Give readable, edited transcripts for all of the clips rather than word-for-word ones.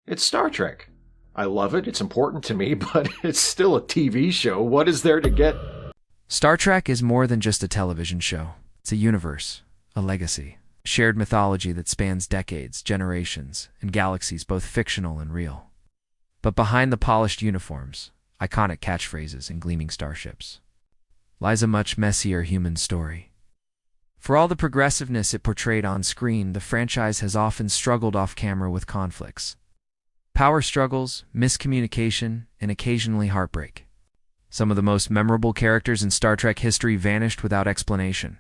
It's Star Trek. I love it, it's important to me, but it's still a TV show. What is there to get? Star Trek is more than just a television show. It's a universe, a legacy, a shared mythology that spans decades, generations, and galaxies, both fictional and real. But behind the polished uniforms, iconic catchphrases, and gleaming starships lies a much messier human story. For all the progressiveness it portrayed on screen, the franchise has often struggled off-camera with conflicts. Power struggles, miscommunication, and occasionally heartbreak. Some of the most memorable characters in Star Trek history vanished without explanation,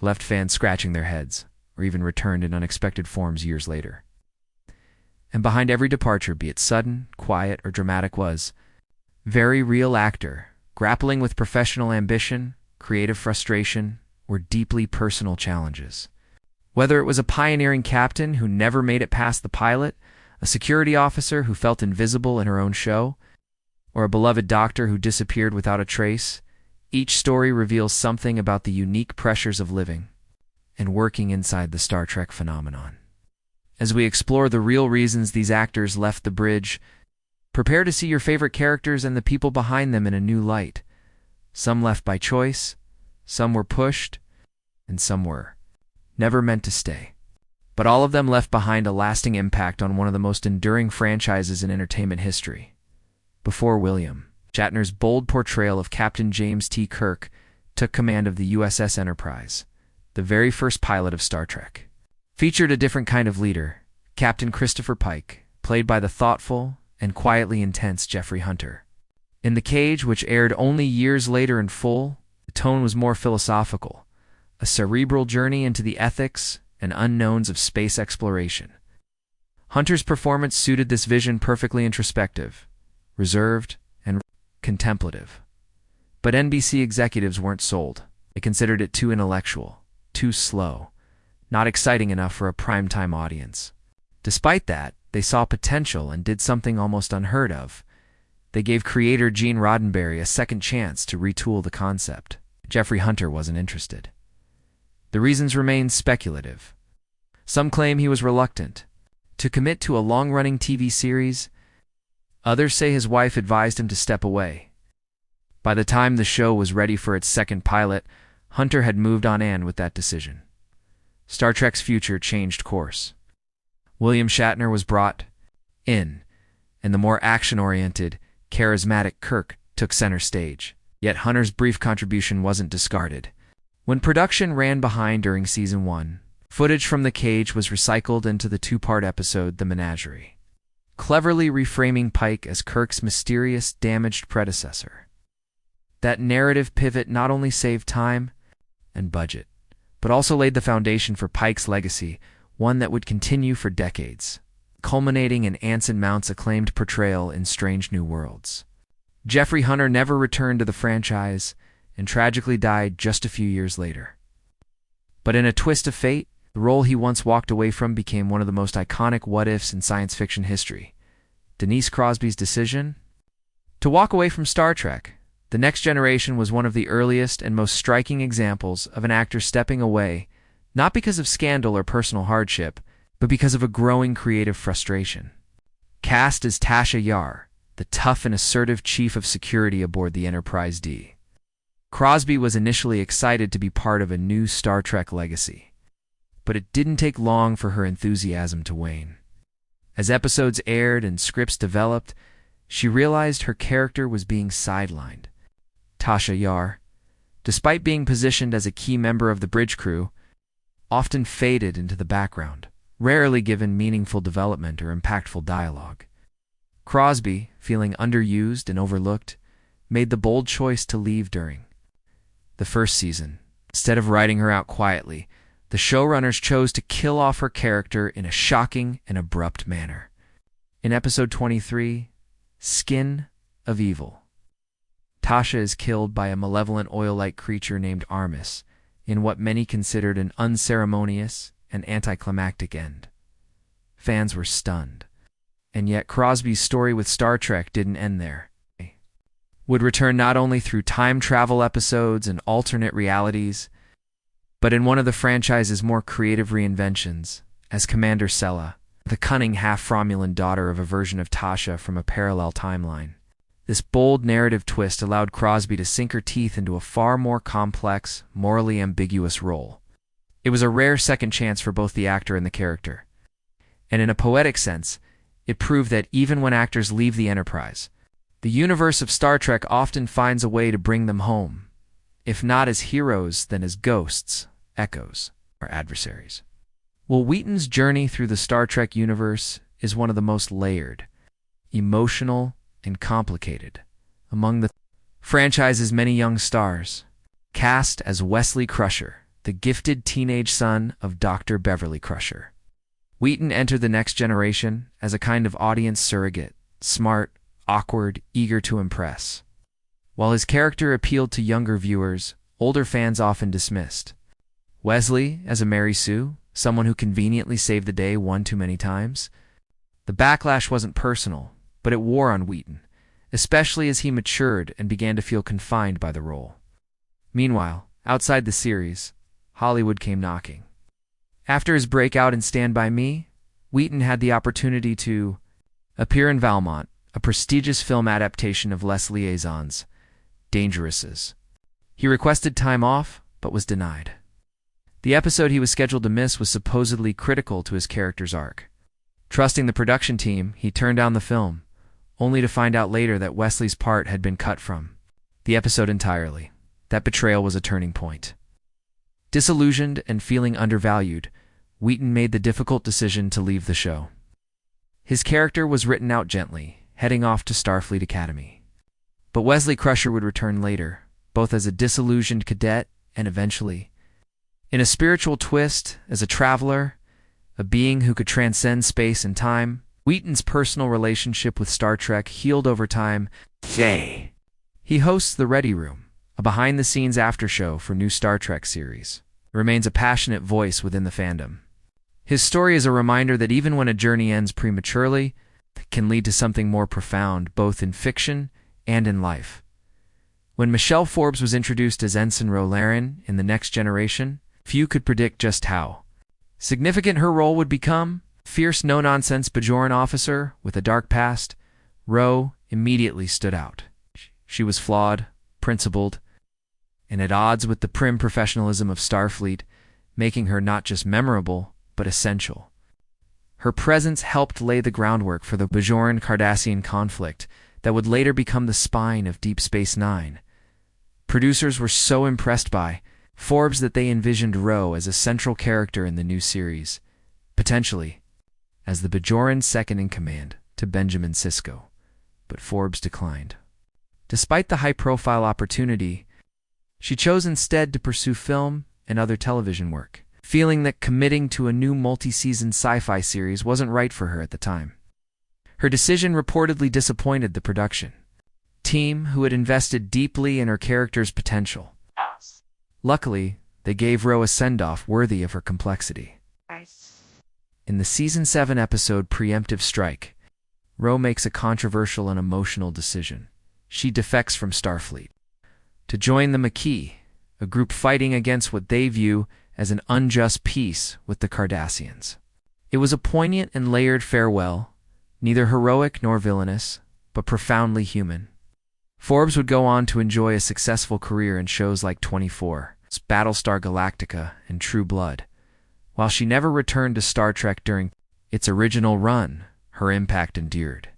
left fans scratching their heads, or even returned in unexpected forms years later. And behind every departure, be it sudden, quiet, or dramatic, was very real actor, grappling with professional ambition, creative frustration, or deeply personal challenges. Whether it was a pioneering captain who never made it past the pilot, a security officer who felt invisible in her own show, or a beloved doctor who disappeared without a trace, each story reveals something about the unique pressures of living and working inside the Star Trek phenomenon. As we explore the real reasons these actors left the bridge, prepare to see your favorite characters and the people behind them in a new light. Some left by choice, some were pushed, and some were never meant to stay. But all of them left behind a lasting impact on one of the most enduring franchises in entertainment history. Before William Shatner's bold portrayal of Captain James T. Kirk took command of the USS Enterprise, the very first pilot of Star Trek, featured a different kind of leader, Captain Christopher Pike, played by the thoughtful and quietly intense Jeffrey Hunter. In The Cage, which aired only years later in full, the tone was more philosophical, a cerebral journey into the ethics and unknowns of space exploration. Hunter's performance suited this vision perfectly: introspective, reserved, and contemplative. But NBC executives weren't sold. They considered it too intellectual, too slow, not exciting enough for a primetime audience. Despite that, they saw potential and did something almost unheard of. They gave creator Gene Roddenberry a second chance to retool the concept. Jeffrey Hunter wasn't interested. The reasons remain speculative. Some claim he was reluctant to commit to a long-running TV series. Others say his wife advised him to step away. By the time the show was ready for its second pilot, Hunter had moved on with that decision. Star Trek's future changed course. William Shatner was brought in, and the more action-oriented, charismatic Kirk took center stage. Yet Hunter's brief contribution wasn't discarded. When production ran behind during Season 1, footage from The Cage was recycled into the two-part episode The Menagerie, cleverly reframing Pike as Kirk's mysterious, damaged predecessor. That narrative pivot not only saved time and budget, but also laid the foundation for Pike's legacy, one that would continue for decades, culminating in Anson Mount's acclaimed portrayal in Strange New Worlds. Jeffrey Hunter never returned to the franchise and tragically died just a few years later. But in a twist of fate, the role he once walked away from became one of the most iconic what-ifs in science fiction history. Denise Crosby's decision to walk away from Star Trek, The Next Generation, was one of the earliest and most striking examples of an actor stepping away, not because of scandal or personal hardship, but because of a growing creative frustration. Cast as Tasha Yar, the tough and assertive chief of security aboard the Enterprise D, Crosby was initially excited to be part of a new Star Trek legacy. But it didn't take long for her enthusiasm to wane. As episodes aired and scripts developed, she realized her character was being sidelined. Tasha Yar, despite being positioned as a key member of the bridge crew, often faded into the background, rarely given meaningful development or impactful dialogue. Crosby, feeling underused and overlooked, made the bold choice to leave during the first season. Instead of writing her out quietly, the showrunners chose to kill off her character in a shocking and abrupt manner. In episode 23, Skin of Evil, Tasha is killed by a malevolent oil-like creature named Armis in what many considered an unceremonious and anticlimactic end. Fans were stunned. And yet Crosby's story with Star Trek didn't end there. Would return not only through time travel episodes and alternate realities, but in one of the franchise's more creative reinventions, as Commander Sella, the cunning half-Romulan daughter of a version of Tasha from a parallel timeline. This bold narrative twist allowed Crosby to sink her teeth into a far more complex, morally ambiguous role. It was a rare second chance for both the actor and the character. And in a poetic sense, it proved that even when actors leave the Enterprise, the universe of Star Trek often finds a way to bring them home, if not as heroes, then as ghosts, echoes, or adversaries. Well, Wheaton's journey through the Star Trek universe is one of the most layered, emotional, and complicated among the franchise's many young stars. Cast as Wesley Crusher, the gifted teenage son of Dr. Beverly Crusher, Wheaton entered the next generation as a kind of audience surrogate, smart, awkward, eager to impress. While his character appealed to younger viewers, older fans often dismissed Wesley as a Mary Sue, someone who conveniently saved the day one too many times. The backlash wasn't personal, but it wore on Wheaton, especially as he matured and began to feel confined by the role. Meanwhile, outside the series, Hollywood came knocking. After his breakout in Stand By Me, Wheaton had the opportunity to appear in Valmont, a prestigious film adaptation of Les Liaisons' Dangerouses. He requested time off, but was denied. The episode he was scheduled to miss was supposedly critical to his character's arc. Trusting the production team, he turned down the film, only to find out later that Wesley's part had been cut from the episode entirely. That betrayal was a turning point. Disillusioned and feeling undervalued, Wheaton made the difficult decision to leave the show. His character was written out gently, heading off to Starfleet Academy. But Wesley Crusher would return later, both as a disillusioned cadet and eventually, in a spiritual twist, as a traveler, a being who could transcend space and time. Wheaton's personal relationship with Star Trek healed over time. He hosts The Ready Room, a behind-the-scenes after-show for new Star Trek series. Remains a passionate voice within the fandom. His story is a reminder that even when a journey ends prematurely, it can lead to something more profound, both in fiction and in life. When Michelle Forbes was introduced as Ensign Rolaren in The Next Generation, few could predict just how significant her role would become. Fierce, no-nonsense Bajoran officer with a dark past, Ro immediately stood out. She was flawed, principled, and at odds with the prim professionalism of Starfleet, making her not just memorable, but essential. Her presence helped lay the groundwork for the Bajoran-Cardassian conflict that would later become the spine of Deep Space Nine. Producers were so impressed by Forbes that they envisioned Ro as a central character in the new series, potentially as the Bajoran second-in-command to Benjamin Sisko, but Forbes declined. Despite the high-profile opportunity, she chose instead to pursue film and other television work, feeling that committing to a new multi-season sci-fi series wasn't right for her at the time. Her decision reportedly disappointed the production team, who had invested deeply in her character's potential. Luckily, they gave Ro a send-off worthy of her complexity. In the Season 7 episode Preemptive Strike, Ro makes a controversial and emotional decision. She defects from Starfleet to join the Maquis, a group fighting against what they view as an unjust peace with the Cardassians. It was a poignant and layered farewell, neither heroic nor villainous, but profoundly human. Forbes would go on to enjoy a successful career in shows like 24, Battlestar Galactica, and True Blood. While she never returned to Star Trek during its original run, her impact endured.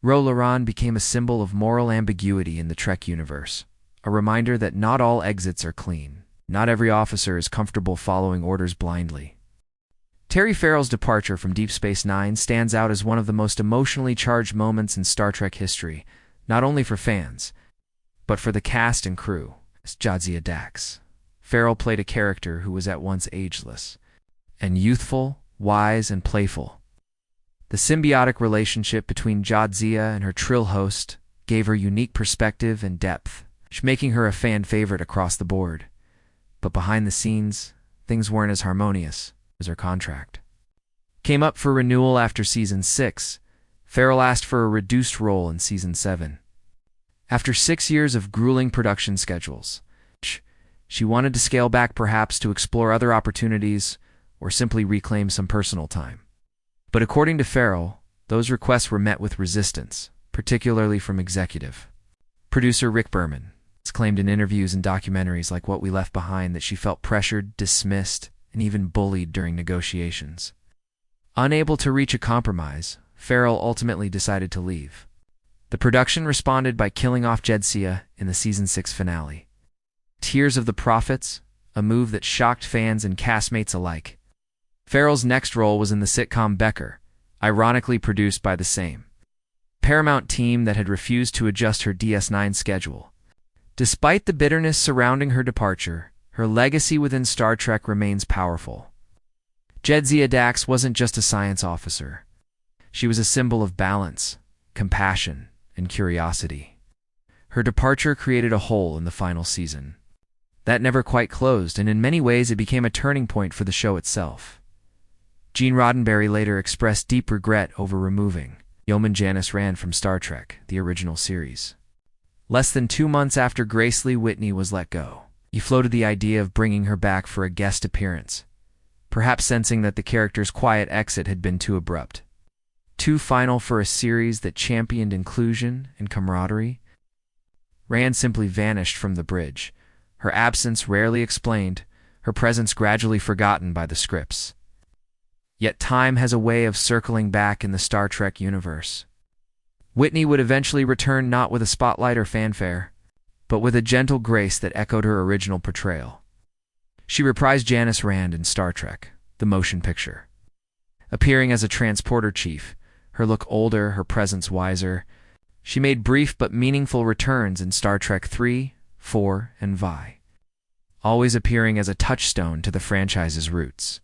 Ro Laren became a symbol of moral ambiguity in the Trek universe, a reminder that not all exits are clean. Not every officer is comfortable following orders blindly. Terry Farrell's departure from Deep Space Nine stands out as one of the most emotionally charged moments in Star Trek history, not only for fans, but for the cast and crew. As Jadzia Dax, Farrell played a character who was at once ageless and youthful, wise, and playful. The symbiotic relationship between Jadzia and her Trill host gave her unique perspective and depth, making her a fan favorite across the board. But behind the scenes, things weren't as harmonious as her contract came up for renewal after Season 6. Farrell asked for a reduced role in Season 7. After 6 years of grueling production schedules, she wanted to scale back, perhaps to explore other opportunities or simply reclaim some personal time. But according to Farrell, those requests were met with resistance, particularly from executive producer Rick Berman. It's claimed in interviews and documentaries like What We Left Behind that she felt pressured, dismissed, and even bullied during negotiations. Unable to reach a compromise, Farrell ultimately decided to leave. The production responded by killing off Jadzia in the season 6 finale. Tears of the Prophets, a move that shocked fans and castmates alike. Farrell's next role was in the sitcom Becker, ironically produced by the same Paramount team that had refused to adjust her DS9 schedule. Despite the bitterness surrounding her departure, her legacy within Star Trek remains powerful. Jadzia Dax wasn't just a science officer. She was a symbol of balance, compassion, and curiosity. Her departure created a hole in the final season. That never quite closed, and in many ways it became a turning point for the show itself. Gene Roddenberry later expressed deep regret over removing Yeoman Janice Rand from Star Trek, the original series. Less than 2 months after Grace Lee Whitney was let go, he floated the idea of bringing her back for a guest appearance, perhaps sensing that the character's quiet exit had been too abrupt. Too final for a series that championed inclusion and camaraderie. Rand simply vanished from the bridge, her absence rarely explained, her presence gradually forgotten by the scripts. Yet time has a way of circling back in the Star Trek universe. Whitney would eventually return not with a spotlight or fanfare, but with a gentle grace that echoed her original portrayal. She reprised Janice Rand in Star Trek, the motion picture. Appearing as a transporter chief, her look older, her presence wiser, she made brief but meaningful returns in Star Trek 3, 4, and Vi, always appearing as a touchstone to the franchise's roots.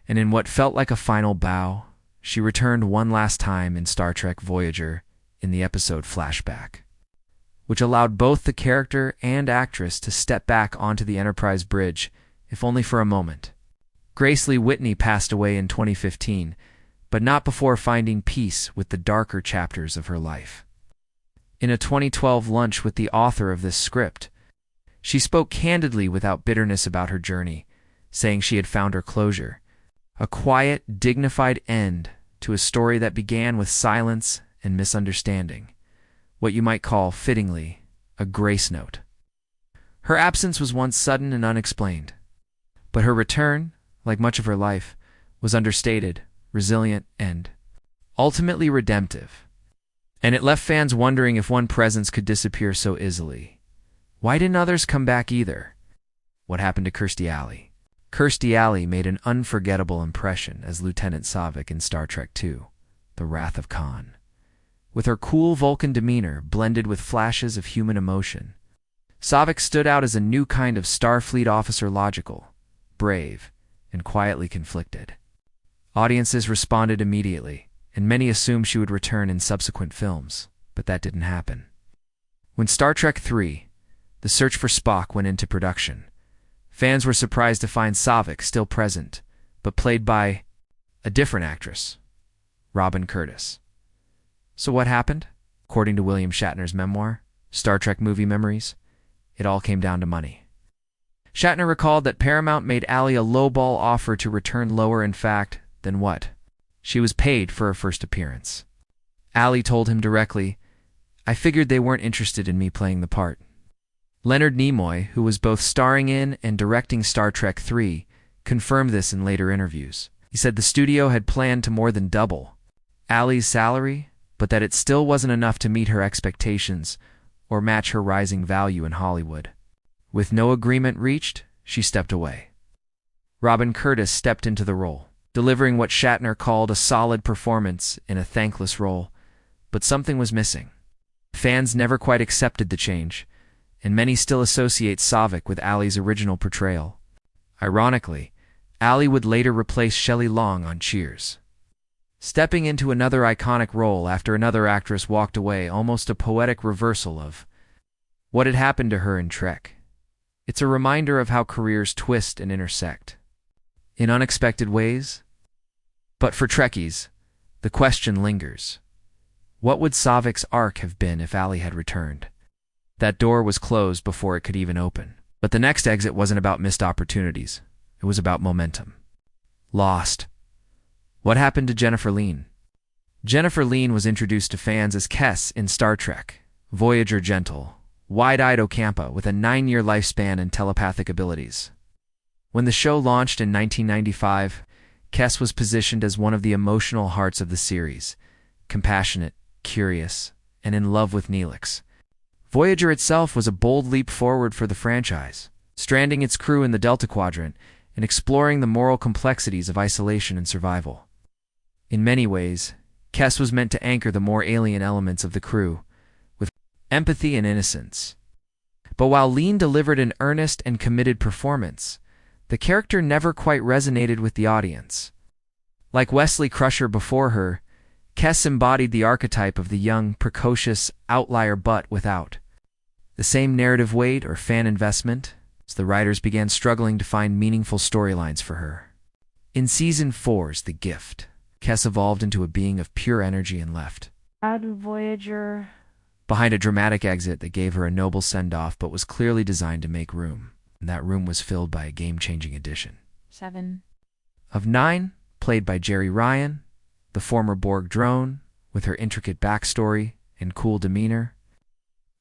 And in what felt like a final bow, she returned one last time in Star Trek Voyager in the episode Flashback, which allowed both the character and actress to step back onto the Enterprise bridge, if only for a moment. Grace Lee Whitney passed away in 2015, but not before finding peace with the darker chapters of her life. In a 2012 lunch with the author of this script, she spoke candidly without bitterness about her journey, saying she had found her closure, a quiet, dignified end to a story that began with silence and misunderstanding, what you might call, fittingly, a grace note. Her absence was once sudden and unexplained, but her return, like much of her life, was understated, resilient, and ultimately redemptive. And it left fans wondering if one presence could disappear so easily. Why didn't others come back either? What happened to Kirstie Alley? Kirstie Alley made an unforgettable impression as Lieutenant Saavik in Star Trek II, The Wrath of Khan. With her cool Vulcan demeanor blended with flashes of human emotion, Saavik stood out as a new kind of Starfleet officer, logical, brave, and quietly conflicted. Audiences responded immediately, and many assumed she would return in subsequent films, but that didn't happen. When Star Trek III, The Search for Spock went into production, fans were surprised to find Saavik still present, but played by a different actress, Robin Curtis. So what happened? According to William Shatner's memoir, Star Trek Movie Memories, it all came down to money. Shatner recalled that Paramount made Alley a lowball offer to return lower, in fact, than what she was paid for her first appearance. Alley told him directly, "I figured they weren't interested in me playing the part." Leonard Nimoy, who was both starring in and directing Star Trek III, confirmed this in later interviews. He said the studio had planned to more than double Alley's salary, but that it still wasn't enough to meet her expectations or match her rising value in Hollywood. With no agreement reached, she stepped away. Robin Curtis stepped into the role, delivering what Shatner called a solid performance in a thankless role, but something was missing. Fans never quite accepted the change, and many still associate Saavik with Alley's original portrayal. Ironically, Alley would later replace Shelley Long on Cheers, stepping into another iconic role after another actress walked away, almost a poetic reversal of what had happened to her in Trek. It's a reminder of how careers twist and intersect in unexpected ways. But for Trekkies, the question lingers. What would Saavik's arc have been if Alley had returned? That door was closed before it could even open. But the next exit wasn't about missed opportunities. It was about momentum. Lost. What happened to Jennifer Lean? Jennifer Lean was introduced to fans as Kes in Star Trek, Voyager gentle, wide-eyed Ocampa with a 9-year lifespan and telepathic abilities. When the show launched in 1995, Kes was positioned as one of the emotional hearts of the series, compassionate, curious, and in love with Neelix. Voyager itself was a bold leap forward for the franchise, stranding its crew in the Delta Quadrant and exploring the moral complexities of isolation and survival. In many ways, Kes was meant to anchor the more alien elements of the crew, with empathy and innocence. But while Lean delivered an earnest and committed performance, the character never quite resonated with the audience. Like Wesley Crusher before her, Kes embodied the archetype of the young, precocious outlier but without the same narrative weight or fan investment, as the writers began struggling to find meaningful storylines for her. In Season 4's The Gift, Kes evolved into a being of pure energy and left Voyager behind a dramatic exit that gave her a noble send-off but was clearly designed to make room, and that room was filled by a game-changing addition. 7 Of 9, played by Jeri Ryan, the former Borg drone, with her intricate backstory and cool demeanor,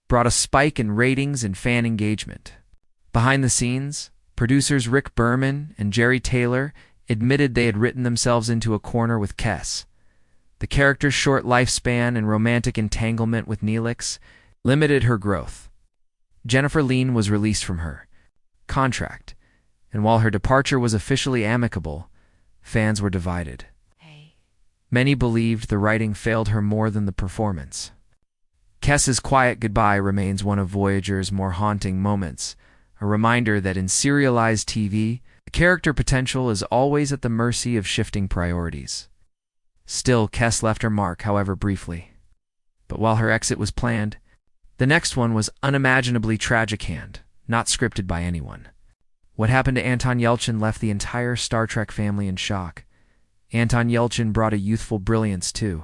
brought a spike in ratings and fan engagement. Behind the scenes, producers Rick Berman and Jerry Taylor admitted they had written themselves into a corner with Kes. The character's short lifespan and romantic entanglement with Neelix limited her growth. Jennifer Lean was released from her contract, and while her departure was officially amicable, fans were divided. Many believed the writing failed her more than the performance. Kes's quiet goodbye remains one of Voyager's more haunting moments, a reminder that in serialized TV, the character potential is always at the mercy of shifting priorities. Still, Kes left her mark, however briefly. But while her exit was planned, the next one was unimaginably tragic-hand, not scripted by anyone. What happened to Anton Yelchin left the entire Star Trek family in shock. Anton Yelchin brought a youthful brilliance, too.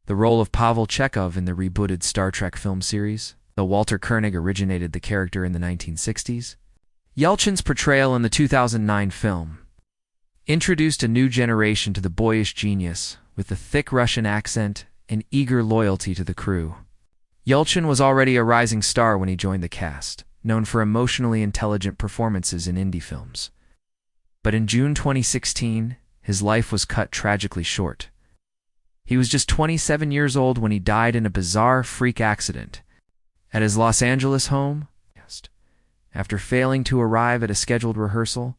The role of Pavel Chekhov in the rebooted Star Trek film series, though Walter Koenig originated the character in the 1960s, Yelchin's portrayal in the 2009 film introduced a new generation to the boyish genius with the thick Russian accent and eager loyalty to the crew. Yelchin was already a rising star when he joined the cast, known for emotionally intelligent performances in indie films. But in June 2016, his life was cut tragically short. He was just 27 years old when he died in a bizarre freak accident at his Los Angeles home. After failing to arrive at a scheduled rehearsal,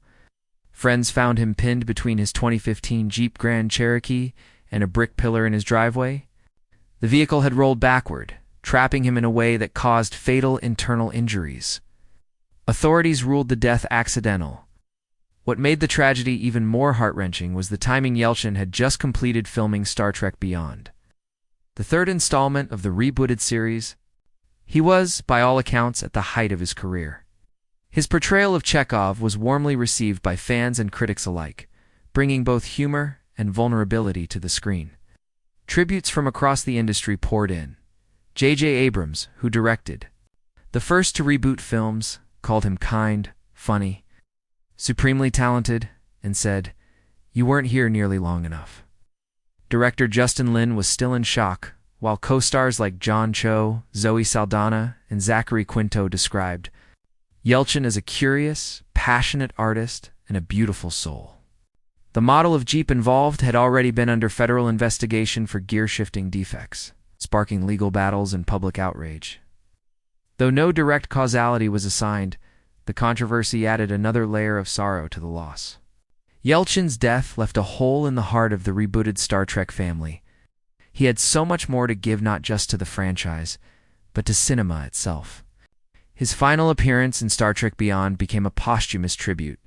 friends found him pinned between his 2015 Jeep Grand Cherokee and a brick pillar in his driveway. The vehicle had rolled backward, trapping him in a way that caused fatal internal injuries. Authorities ruled the death accidental. What made the tragedy even more heart-wrenching was the timing. Yelchin had just completed filming Star Trek Beyond, the third installment of the rebooted series. He was, by all accounts, at the height of his career. His portrayal of Chekhov was warmly received by fans and critics alike, bringing both humor and vulnerability to the screen. Tributes from across the industry poured in. J.J. Abrams, who directed the first to reboot films, called him kind, funny, supremely talented, and said, "You weren't here nearly long enough." Director Justin Lin was still in shock, while co-stars like John Cho, Zoe Saldana, and Zachary Quinto described Yelchin as a curious, passionate artist and a beautiful soul. The model of Jeep involved had already been under federal investigation for gear-shifting defects, sparking legal battles and public outrage. Though no direct causality was assigned, the controversy added another layer of sorrow to the loss. Yelchin's death left a hole in the heart of the rebooted Star Trek family. He had so much more to give, not just to the franchise, but to cinema itself. His final appearance in Star Trek Beyond became a posthumous tribute,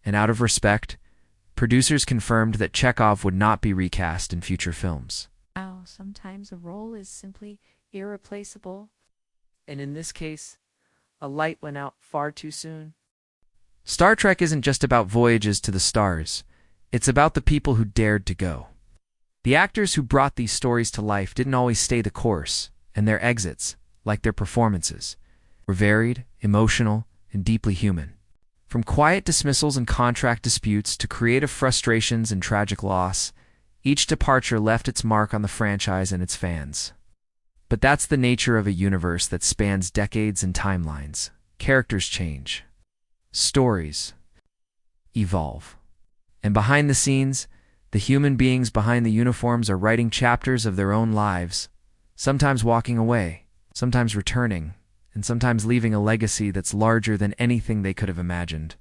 and out of respect, producers confirmed that Chekhov would not be recast in future films. Sometimes a role is simply irreplaceable. And in this case, a light went out far too soon. Star Trek isn't just about voyages to the stars. It's about the people who dared to go. The actors who brought these stories to life didn't always stay the course, and their exits, like their performances, were varied, emotional, and deeply human. From quiet dismissals and contract disputes to creative frustrations and tragic loss, Each departure left its mark on the franchise and its fans. But that's the nature of a universe that spans decades and timelines. Characters change. Stories evolve. And behind the scenes, the human beings behind the uniforms are writing chapters of their own lives, sometimes walking away, sometimes returning, and sometimes leaving a legacy that's larger than anything they could have imagined.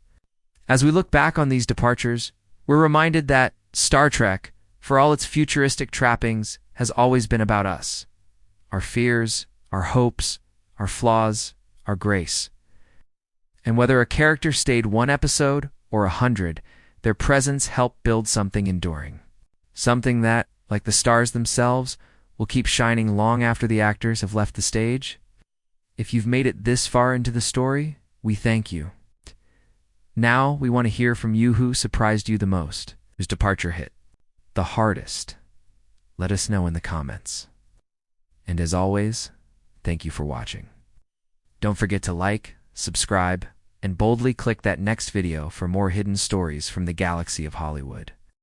As we look back on these departures, we're reminded that Star Trek, for all its futuristic trappings, has always been about us. Our fears, our hopes, our flaws, our grace. And whether a character stayed one episode or 100, their presence helped build something enduring. Something that, like the stars themselves, will keep shining long after the actors have left the stage. If you've made it this far into the story, we thank you. Now we want to hear from you. Who surprised you the most? Whose departure hit the hardest? Let us know in the comments. And as always, thank you for watching. Don't forget to like, subscribe, and boldly click that next video for more hidden stories from the galaxy of Hollywood.